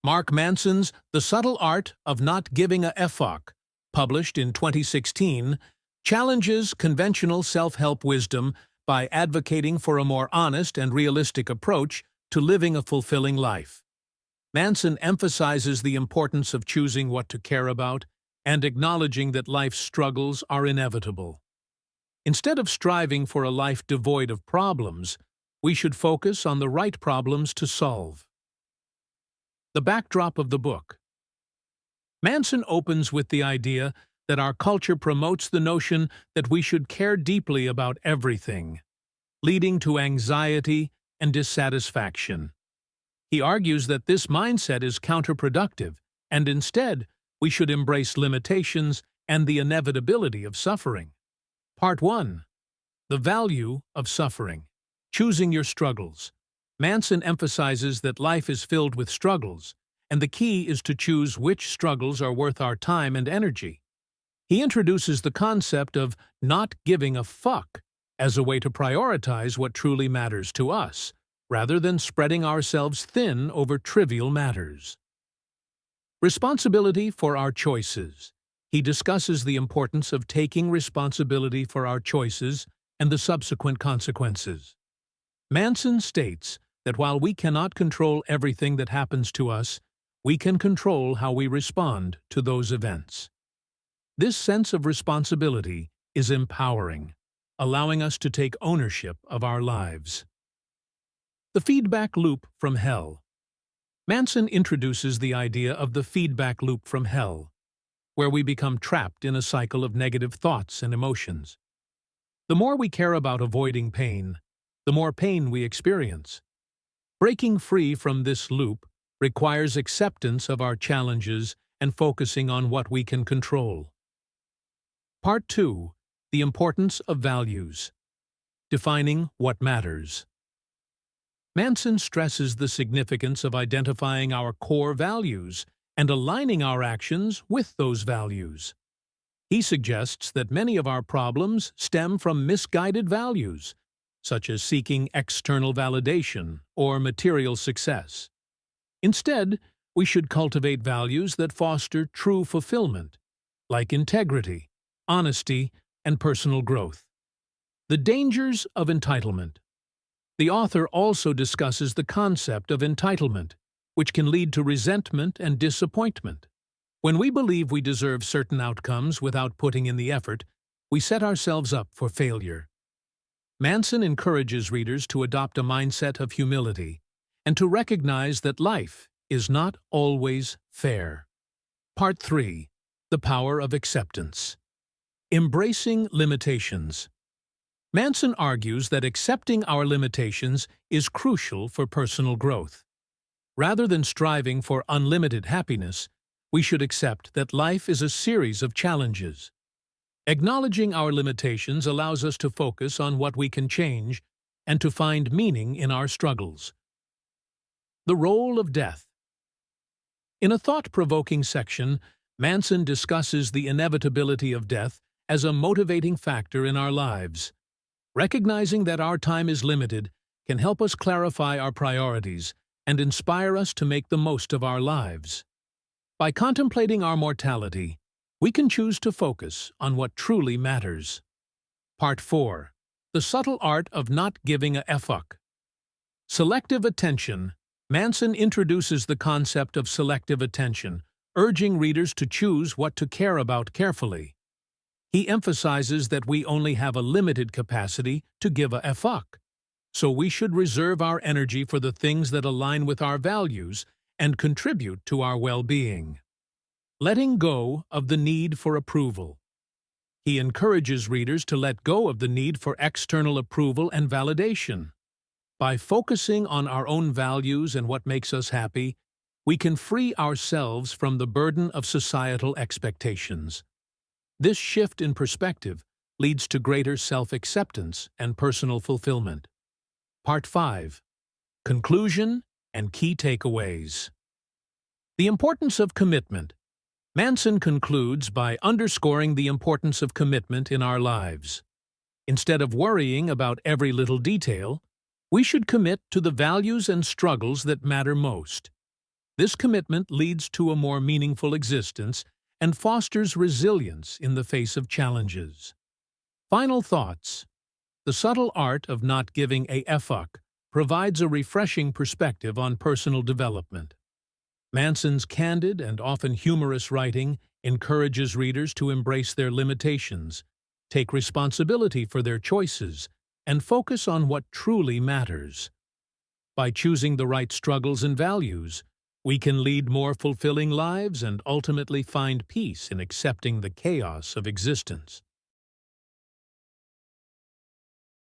Mark Manson's The Subtle Art of Not Giving a Fuck, published in 2016, challenges conventional self-help wisdom by advocating for a more honest and realistic approach to living a fulfilling life. Manson emphasizes the importance of choosing what to care about and acknowledging that life's struggles are inevitable. Instead of striving for a life devoid of problems, we should focus on the right problems to solve. The backdrop of the book. Manson opens with the idea that our culture promotes the notion that we should care deeply about everything, leading to anxiety and dissatisfaction. He argues that this mindset is counterproductive, and instead, we should embrace limitations and the inevitability of suffering. Part 1. The Value of Suffering. Choosing Your Struggles. Manson emphasizes that life is filled with struggles, and the key is to choose which struggles are worth our time and energy. He introduces the concept of not giving a fuck as a way to prioritize what truly matters to us, rather than spreading ourselves thin over trivial matters. Responsibility for our choices. He discusses the importance of taking responsibility for our choices and the subsequent consequences. Manson states that while we cannot control everything that happens to us, we can control how we respond to those events. This sense of responsibility is empowering, allowing us to take ownership of our lives. The feedback loop from hell. Manson introduces the idea of the feedback loop from hell, where we become trapped in a cycle of negative thoughts and emotions. The more we care about avoiding pain, the more pain we experience. Breaking free from this loop requires acceptance of our challenges and focusing on what we can control. Part 2. The Importance of Values. Defining what matters. Manson stresses the significance of identifying our core values and aligning our actions with those values. He suggests that many of our problems stem from misguided values, such as seeking external validation or material success. Instead, we should cultivate values that foster true fulfillment, like integrity, honesty, and personal growth. The dangers of entitlement. The author also discusses the concept of entitlement, which can lead to resentment and disappointment. When we believe we deserve certain outcomes without putting in the effort, we set ourselves up for failure. Manson encourages readers to adopt a mindset of humility and to recognize that life is not always fair. Part 3. The Power of Acceptance. Embracing limitations. Manson argues that accepting our limitations is crucial for personal growth. Rather than striving for unlimited happiness, we should accept that life is a series of challenges. Acknowledging our limitations allows us to focus on what we can change and to find meaning in our struggles. The Role of Death. In a thought-provoking section, Manson discusses the inevitability of death as a motivating factor in our lives. Recognizing that our time is limited can help us clarify our priorities and inspire us to make the most of our lives. By contemplating our mortality, we can choose to focus on what truly matters. Part 4. The Subtle Art of Not Giving a Fuck. Selective attention. Manson introduces the concept of selective attention, urging readers to choose what to care about carefully. He emphasizes that we only have a limited capacity to give a fuck, so we should reserve our energy for the things that align with our values and contribute to our well-being. Letting go of the need for approval. He encourages readers to let go of the need for external approval and validation. By focusing on our own values and what makes us happy, we can free ourselves from the burden of societal expectations. This shift in perspective leads to greater self-acceptance and personal fulfillment. Part 5. Conclusion and Key Takeaways. The Importance of Commitment. Manson concludes by underscoring the importance of commitment in our lives. Instead of worrying about every little detail, we should commit to the values and struggles that matter most. This commitment leads to a more meaningful existence and fosters resilience in the face of challenges. Final thoughts. The subtle art of not giving a fuck provides a refreshing perspective on personal development. Manson's candid and often humorous writing encourages readers to embrace their limitations, take responsibility for their choices, and focus on what truly matters. By choosing the right struggles and values, we can lead more fulfilling lives and ultimately find peace in accepting the chaos of existence.